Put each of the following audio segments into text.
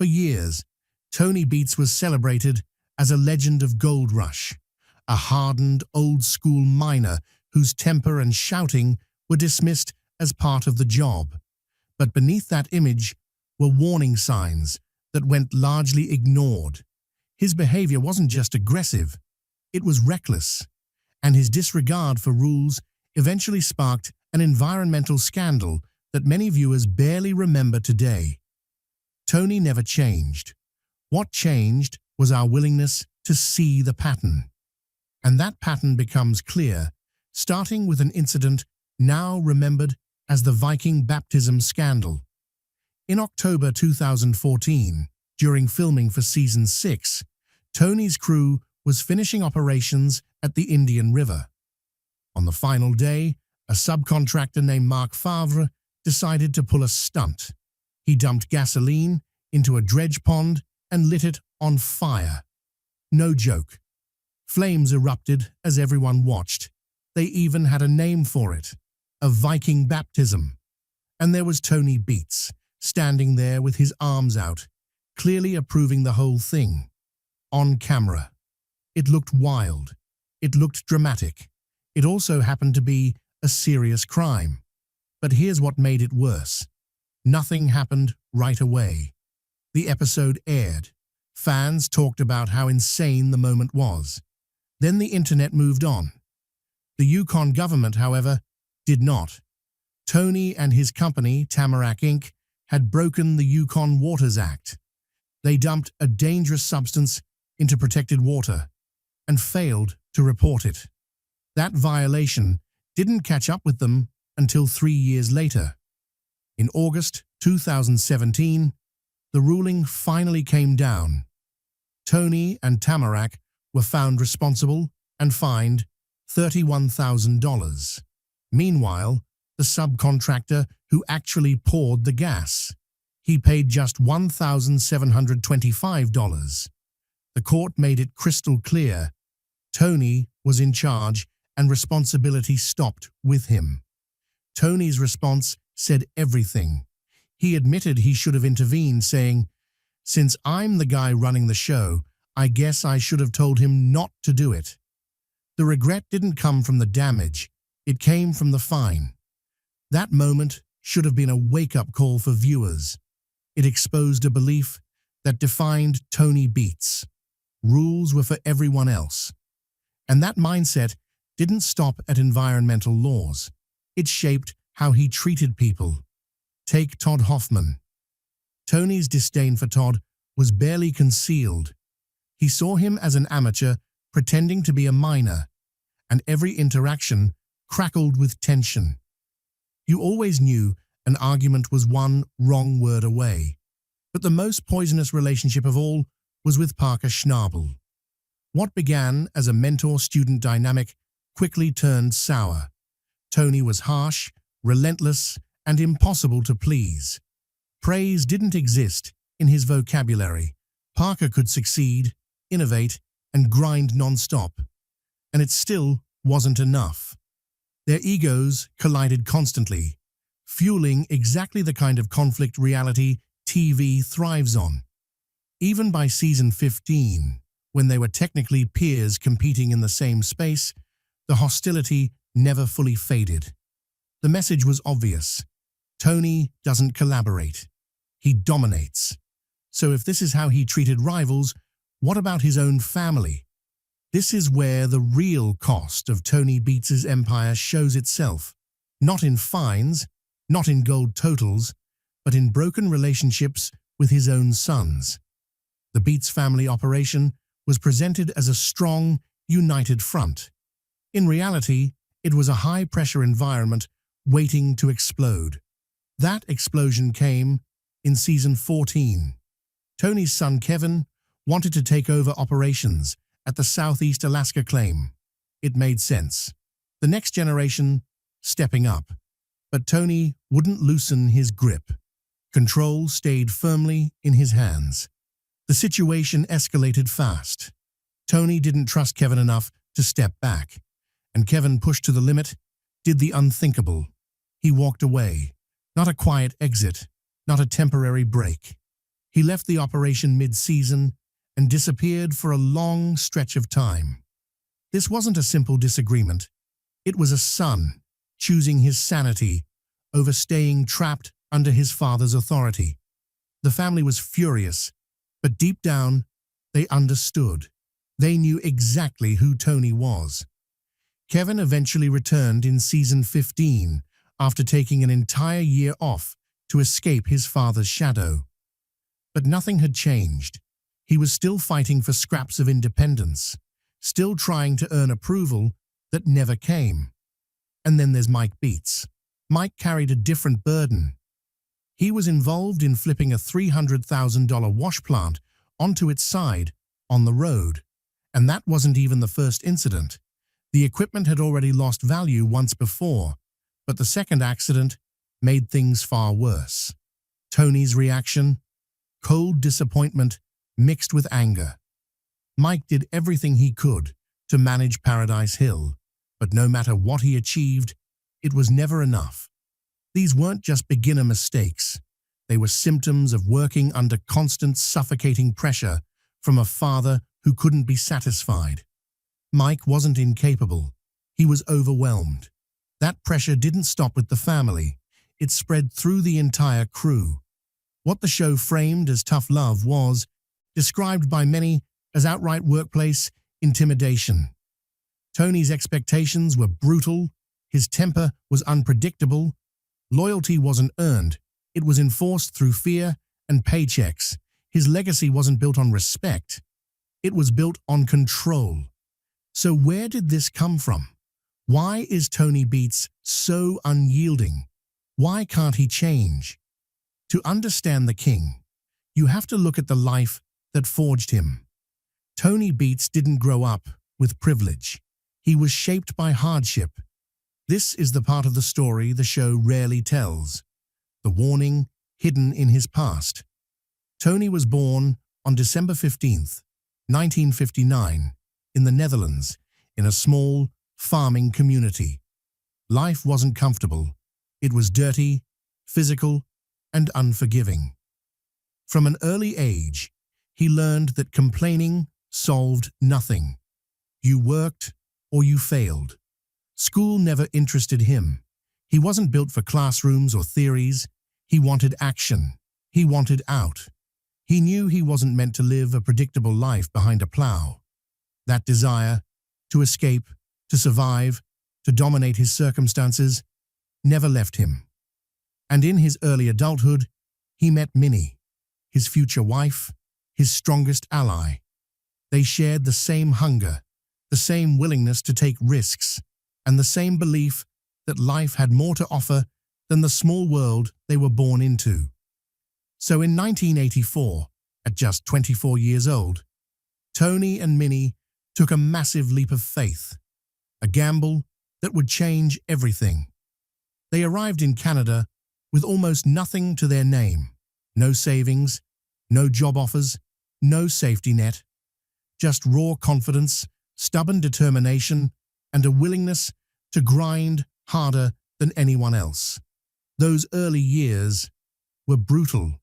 For years, Tony Beets was celebrated as a legend of Gold Rush, a hardened, old-school miner whose temper and shouting were dismissed as part of the job. But beneath that image were warning signs that went largely ignored. His behavior wasn't just aggressive, it was reckless, and his disregard for rules eventually sparked an environmental scandal that many viewers barely remember today. Tony never changed. What changed was our willingness to see the pattern. And that pattern becomes clear, starting with an incident now remembered as the Viking baptism scandal. In October 2014, during filming for Season 6, Tony's crew was finishing operations at the Indian River. On the final day, a subcontractor named Mark Favre decided to pull a stunt. He dumped gasoline into a dredge pond and lit it on fire. No joke. Flames erupted as everyone watched. They even had a name for it, a Viking baptism. And there was Tony Beets, standing there with his arms out, clearly approving the whole thing. On camera. It looked wild. It looked dramatic. It also happened to be a serious crime. But here's what made it worse. Nothing happened right away. The episode aired. Fans talked about how insane the moment was. Then the internet moved on. The Yukon government, however, did not. Tony and his company, Tamarack Inc., had broken the Yukon Waters Act. They dumped a dangerous substance into protected water and failed to report it. That violation didn't catch up with them until 3 years later. In August 2017, the ruling finally came down. Tony and Tamarack were found responsible and fined $31,000. Meanwhile, the subcontractor who actually poured the gas, he paid just $1,725. The court made it crystal clear Tony was in charge and responsibility stopped with him. Tony's response said everything. He admitted he should have intervened, saying, "Since I'm the guy running the show, I guess I should have told him not to do it." The regret didn't come from the damage, it came from the fine. That moment should have been a wake-up call for viewers. It exposed a belief that defined Tony Beets. Rules were for everyone else. And that mindset didn't stop at environmental laws. It shaped how he treated people. Take Todd Hoffman. Tony's disdain for Todd was barely concealed. He saw him as an amateur pretending to be a miner, and every interaction crackled with tension. You always knew an argument was one wrong word away. But the most poisonous relationship of all was with Parker Schnabel. What began as a mentor-student dynamic quickly turned sour. Tony was harsh, relentless, and impossible to please. Praise didn't exist in his vocabulary. Parker could succeed, innovate, and grind non-stop. And it still wasn't enough. Their egos collided constantly, fueling exactly the kind of conflict reality TV thrives on. Even by season 15, when they were technically peers competing in the same space, the hostility never fully faded. The message was obvious. Tony doesn't collaborate. He dominates. So if this is how he treated rivals, what about his own family? This is where the real cost of Tony Beets' empire shows itself. Not in fines, not in gold totals, but in broken relationships with his own sons. The Beets family operation was presented as a strong, united front. In reality, it was a high-pressure environment waiting to explode. That explosion came in season 14. Tony's son Kevin wanted to take over operations at the Southeast Alaska claim. It made sense. The next generation stepping up. But Tony wouldn't loosen his grip. Control stayed firmly in his hands. The situation escalated fast. Tony didn't trust Kevin enough to step back, and Kevin pushed to the limit, did the unthinkable. He walked away. Not a quiet exit, not a temporary break. He left the operation mid-season and disappeared for a long stretch of time. This wasn't a simple disagreement. It was a son choosing his sanity over staying trapped under his father's authority. The family was furious, but deep down, they understood. They knew exactly who Tony was. Kevin eventually returned in season 15 after taking an entire year off to escape his father's shadow. But nothing had changed. He was still fighting for scraps of independence, still trying to earn approval that never came. And then there's Mike Beets. Mike carried a different burden. He was involved in flipping a $300,000 wash plant onto its side on the road. And that wasn't even the first incident. The equipment had already lost value once before, but the second accident made things far worse. Tony's reaction? Cold disappointment mixed with anger. Mike did everything he could to manage Paradise Hill, but no matter what he achieved, it was never enough. These weren't just beginner mistakes. They were symptoms of working under constant suffocating pressure from a father who couldn't be satisfied. Mike wasn't incapable. He was overwhelmed. That pressure didn't stop with the family. It spread through the entire crew. What the show framed as tough love was described by many as outright workplace intimidation. Tony's expectations were brutal. His temper was unpredictable. Loyalty wasn't earned. It was enforced through fear and paychecks. His legacy wasn't built on respect. It was built on control. So where did this come from? Why is Tony Beets so unyielding? Why can't he change? To understand the king, you have to look at the life that forged him. Tony Beets didn't grow up with privilege. He was shaped by hardship. This is the part of the story the show rarely tells, the warning hidden in his past. Tony was born on December 15th, 1959, in the Netherlands, in a small farming community. Life wasn't comfortable. It was dirty, physical, and unforgiving. From an early age, he learned that complaining solved nothing. You worked or you failed. School never interested him. He wasn't built for classrooms or theories. He wanted action. He wanted out. He knew he wasn't meant to live a predictable life behind a plow. That desire to escape, to survive, to dominate his circumstances never left him. And in his early adulthood, he met Minnie, his future wife, his strongest ally. They shared the same hunger, the same willingness to take risks, and the same belief that life had more to offer than the small world they were born into. So in 1984, at just 24 years old, Tony and Minnie took a massive leap of faith, a gamble that would change everything. They arrived in Canada with almost nothing to their name, no savings, no job offers, no safety net, just raw confidence, stubborn determination, and a willingness to grind harder than anyone else. Those early years were brutal.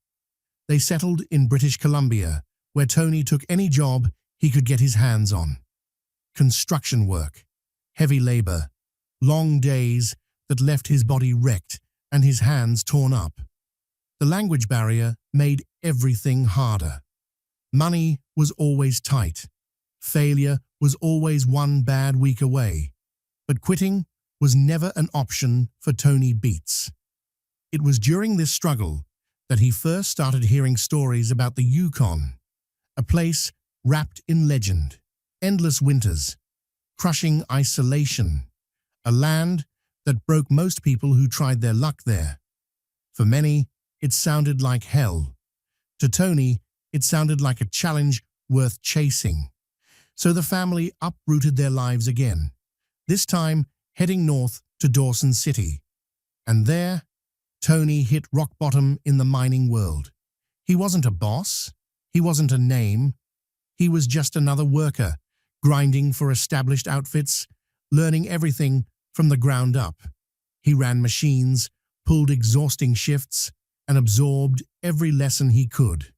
They settled in British Columbia, where Tony took any job he could get his hands on. Construction work, heavy labor, long days that left his body wrecked and his hands torn up. The language barrier made everything harder. Money was always tight. Failure was always one bad week away. But quitting was never an option for Tony Beets. It was during this struggle that he first started hearing stories about the Yukon, a place wrapped in legend, endless winters, crushing isolation, a land that broke most people who tried their luck there. For many, it sounded like hell. To Tony, it sounded like a challenge worth chasing. So the family uprooted their lives again, this time heading north to Dawson City. And there, Tony hit rock bottom in the mining world. He wasn't a boss. He wasn't a name. He was just another worker, grinding for established outfits, learning everything from the ground up. He ran machines, pulled exhausting shifts, and absorbed every lesson he could.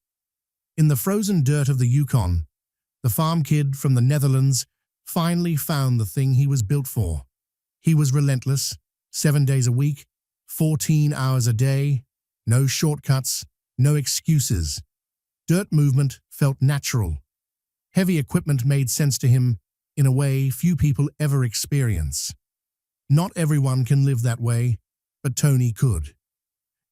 In the frozen dirt of the Yukon, the farm kid from the Netherlands finally found the thing he was built for. He was relentless, 7 days a week, 14 hours a day, no shortcuts, no excuses. Dirt movement felt natural. Heavy equipment made sense to him in a way few people ever experience. Not everyone can live that way, but Tony could.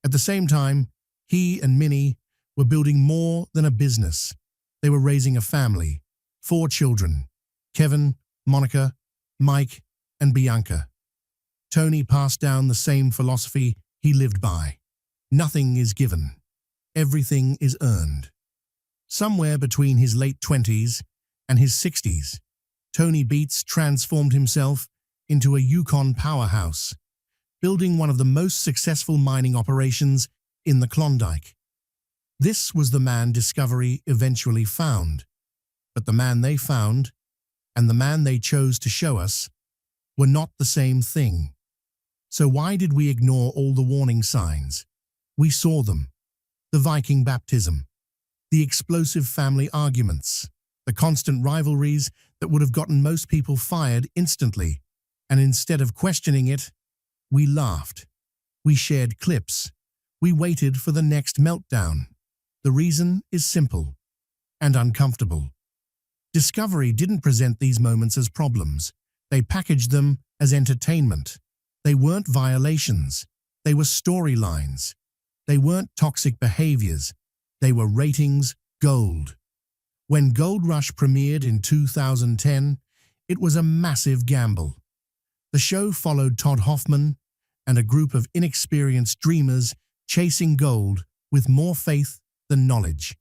At the same time, he and Minnie were building more than a business. They were raising a family, 4 children, Kevin, Monica, Mike, and Bianca. Tony passed down the same philosophy he lived by. Nothing is given. Everything is earned. Somewhere between his late 20s and his 60s, Tony Beets transformed himself into a Yukon powerhouse, building one of the most successful mining operations in the Klondike. This was the man Discovery eventually found. But the man they found, and the man they chose to show us, were not the same thing. So why did we ignore all the warning signs? We saw them. The Viking baptism, the explosive family arguments, the constant rivalries that would have gotten most people fired instantly. And instead of questioning it, we laughed. We shared clips. We waited for the next meltdown. The reason is simple and uncomfortable. Discovery didn't present these moments as problems. They packaged them as entertainment. They weren't violations. They were storylines. They weren't toxic behaviors. They were ratings gold. When Gold Rush premiered in 2010, it was a massive gamble. The show followed Todd Hoffman and a group of inexperienced dreamers chasing gold with more faith than knowledge.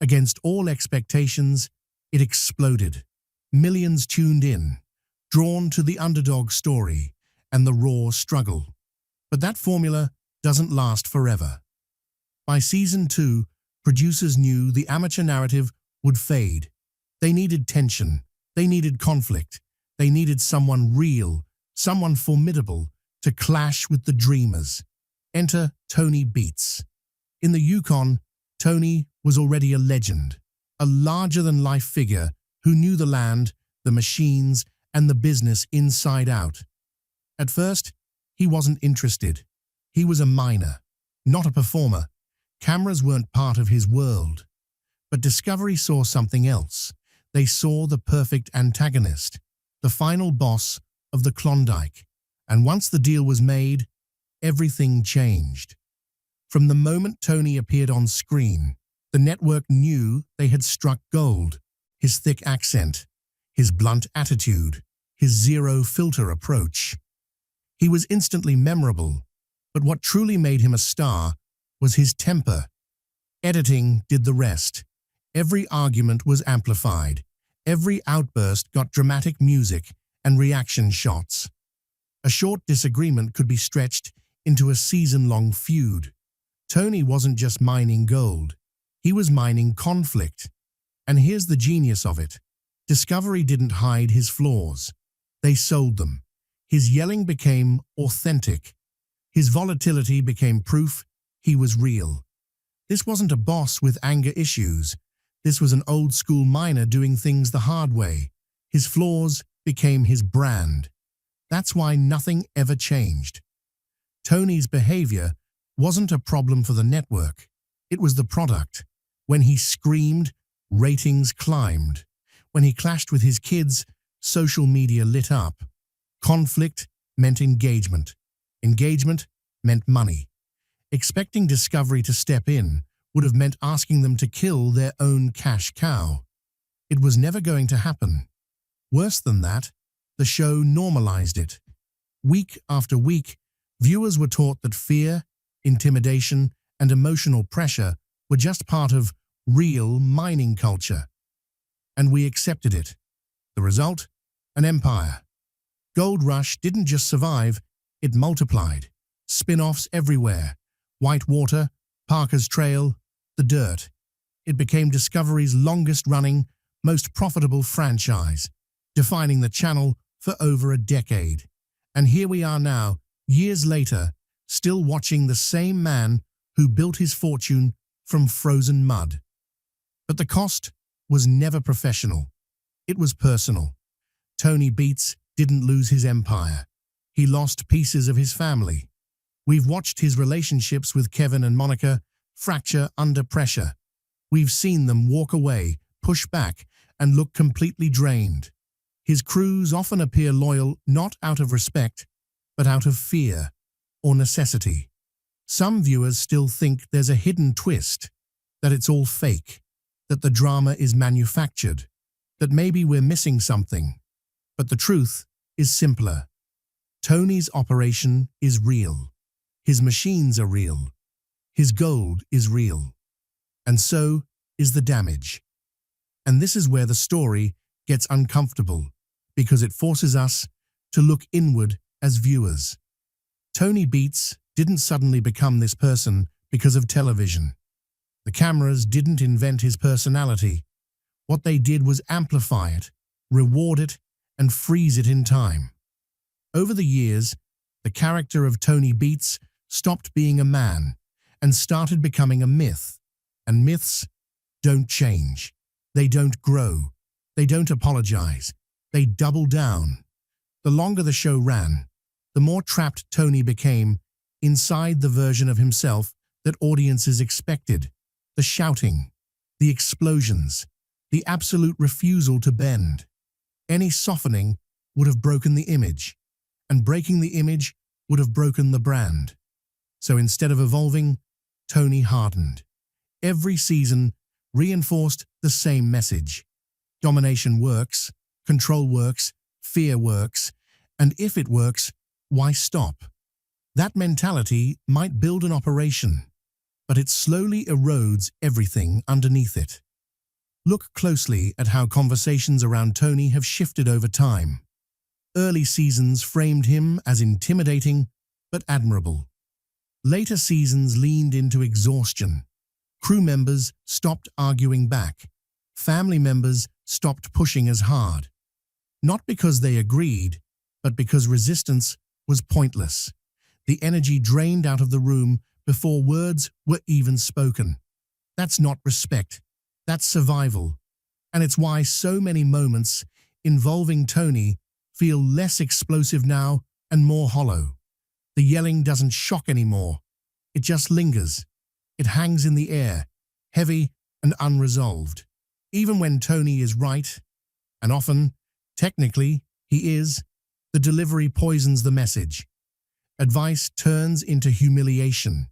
Against all expectations, it exploded. Millions tuned in, drawn to the underdog story and the raw struggle. But that formula doesn't last forever. By season 2, producers knew the amateur narrative would fade. They needed tension. They needed conflict. They needed someone real, someone formidable to clash with the dreamers. Enter Tony Beets. In the Yukon, Tony was already a legend, a larger-than-life figure who knew the land, the machines, and the business inside out. At first, he wasn't interested. He was a miner, not a performer. Cameras weren't part of his world. But Discovery saw something else. They saw the perfect antagonist, the final boss of the Klondike. And once the deal was made, everything changed. From the moment Tony appeared on screen, the network knew they had struck gold. His thick accent, his blunt attitude, his zero-filter approach. He was instantly memorable, but what truly made him a star was his temper. Editing did the rest. Every argument was amplified. Every outburst got dramatic music and reaction shots. A short disagreement could be stretched into a season-long feud. Tony wasn't just mining gold. He was mining conflict. And here's the genius of it. Discovery didn't hide his flaws. They sold them. His yelling became authentic. His volatility became proof he was real. This wasn't a boss with anger issues. This was an old-school miner doing things the hard way. His flaws became his brand. That's why nothing ever changed. Tony's behavior wasn't a problem for the network. It was the product. When he screamed, ratings climbed. When he clashed with his kids, social media lit up. Conflict meant engagement. Engagement meant money. Expecting Discovery to step in would have meant asking them to kill their own cash cow. It was never going to happen. Worse than that, the show normalized it. Week after week, viewers were taught that fear, intimidation, and emotional pressure were just part of real mining culture. And we accepted it. The result? An empire. Gold Rush didn't just survive, it multiplied. Spin-offs everywhere. Whitewater, Parker's Trail, The Dirt. It became Discovery's longest-running, most profitable franchise, defining the channel for over a decade. And here we are now, years later, still watching the same man who built his fortune from frozen mud. But the cost was never professional. It was personal. Tony Beets didn't lose his empire. He lost pieces of his family. We've watched his relationships with Kevin and Monica fracture under pressure. We've seen them walk away, push back, and look completely drained. His crews often appear loyal not out of respect, but out of fear or necessity. Some viewers still think there's a hidden twist, that it's all fake, that the drama is manufactured, that maybe we're missing something. But the truth is simpler. Tony's operation is real. His machines are real. His gold is real. And so is the damage. And this is where the story gets uncomfortable, because it forces us to look inward as viewers. Tony Beets didn't suddenly become this person because of television. The cameras didn't invent his personality. What they did was amplify it, reward it, and freeze it in time. Over the years, the character of Tony Beets stopped being a man and started becoming a myth. And myths don't change. They don't grow. They don't apologize. They double down. The longer the show ran, the more trapped Tony became inside the version of himself that audiences expected. The shouting, the explosions, the absolute refusal to bend. Any softening would have broken the image, and breaking the image would have broken the brand. So instead of evolving, Tony hardened. Every season reinforced the same message. Domination works, control works, fear works, and if it works, why stop? That mentality might build an operation, but it slowly erodes everything underneath it. Look closely at how conversations around Tony have shifted over time. Early seasons framed him as intimidating but admirable. Later seasons leaned into exhaustion. Crew members stopped arguing back. Family members stopped pushing as hard. Not because they agreed, but because resistance was pointless. The energy drained out of the room before words were even spoken. That's not respect. That's survival. And it's why so many moments involving Tony feel less explosive now and more hollow. The yelling doesn't shock anymore. It just lingers. It hangs in the air, heavy and unresolved. Even when Tony is right, and often, technically, he is, the delivery poisons the message. Advice turns into humiliation.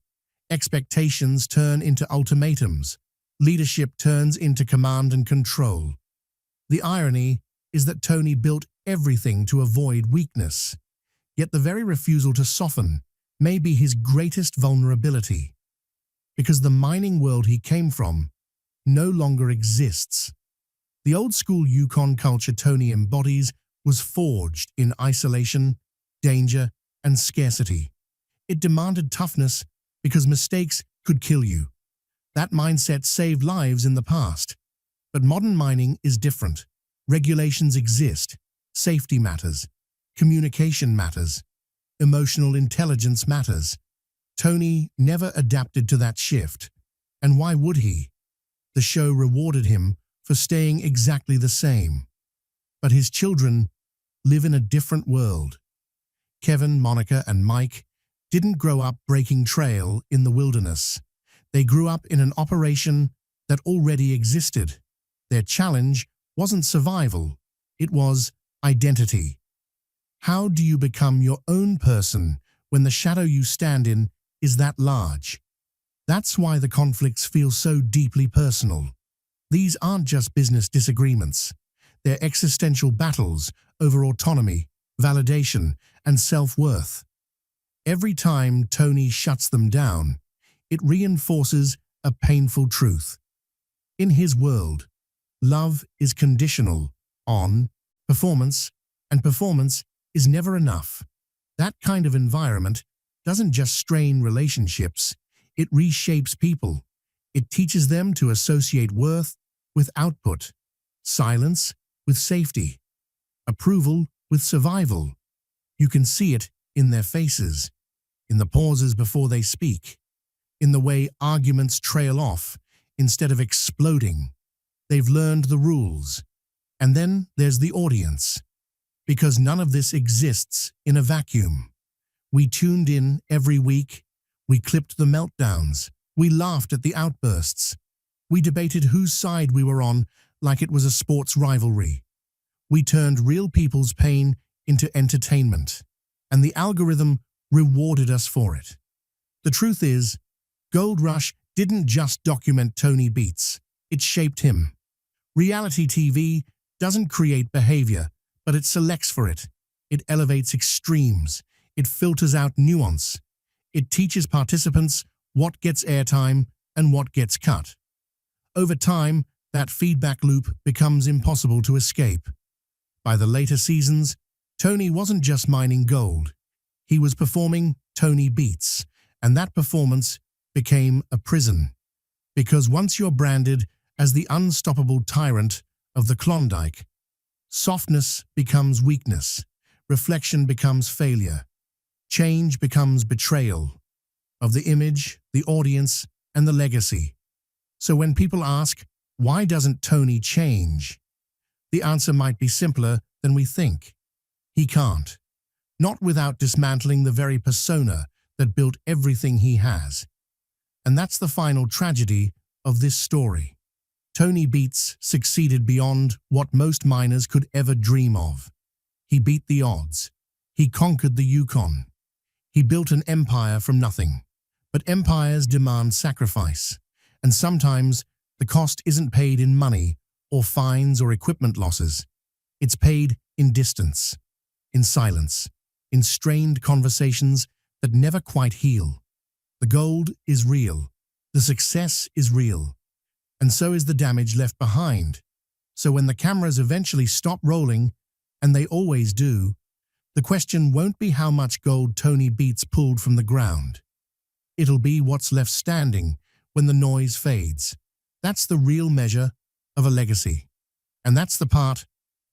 Expectations turn into ultimatums. Leadership turns into command and control. The irony is that Tony built everything to avoid weakness. Yet the very refusal to soften may be his greatest vulnerability. Because the mining world he came from no longer exists. The old-school Yukon culture Tony embodies was forged in isolation, danger, and scarcity. It demanded toughness because mistakes could kill you. That mindset saved lives in the past. But modern mining is different. Regulations exist. Safety matters. Communication matters. Emotional intelligence matters. Tony never adapted to that shift. And why would he? The show rewarded him for staying exactly the same. But his children live in a different world. Kevin, Monica, and Mike didn't grow up breaking trail in the wilderness. They grew up in an operation that already existed. Their challenge wasn't survival, it was identity. How do you become your own person when the shadow you stand in is that large? That's why the conflicts feel so deeply personal. These aren't just business disagreements. They're existential battles over autonomy, validation, and self-worth. Every time Tony shuts them down, it reinforces a painful truth. In his world, love is conditional on performance, and performance is never enough. That kind of environment doesn't just strain relationships, it reshapes people. It teaches them to associate worth with output, silence with safety, approval with survival. You can see it in their faces, in the pauses before they speak, in the way arguments trail off instead of exploding. They've learned the rules. And then there's the audience. Because none of this exists in a vacuum. We tuned in every week. We clipped the meltdowns. We laughed at the outbursts. We debated whose side we were on like it was a sports rivalry. We turned real people's pain into entertainment. And the algorithm rewarded us for it. The truth is, Gold Rush didn't just document Tony Beets. It shaped him. Reality TV doesn't create behavior, but it selects for it. It elevates extremes. It filters out nuance. It teaches participants what gets airtime and what gets cut. Over time, that feedback loop becomes impossible to escape. By the later seasons, Tony wasn't just mining gold. He was performing Tony Beets, and that performance became a prison. Because once you're branded as the unstoppable tyrant of the Klondike, softness becomes weakness, reflection becomes failure, change becomes betrayal of the image, the audience, and the legacy. So when people ask, why doesn't Tony change? The answer might be simpler than we think. He can't. Not without dismantling the very persona that built everything he has. And that's the final tragedy of this story. Tony Beets succeeded beyond what most miners could ever dream of. He beat the odds. He conquered the Yukon. He built an empire from nothing. But empires demand sacrifice. And sometimes the cost isn't paid in money or fines or equipment losses. It's paid in distance, in silence, in strained conversations that never quite heal. The gold is real. The success is real. And so is the damage left behind. So when the cameras eventually stop rolling, and they always do, the question won't be how much gold Tony Beets pulled from the ground. It'll be what's left standing when the noise fades. That's the real measure of a legacy. And that's the part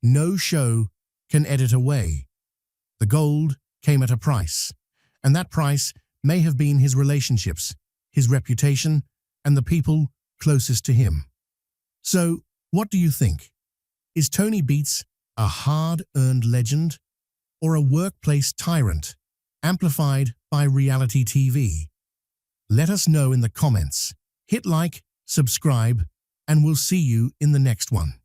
no show can edit away. The gold came at a price, and that price may have been his relationships, his reputation, and the people closest to him. So, what do you think? Is Tony Beets a hard-earned legend or a workplace tyrant amplified by reality TV? Let us know in the comments. Hit like, subscribe, and we'll see you in the next one.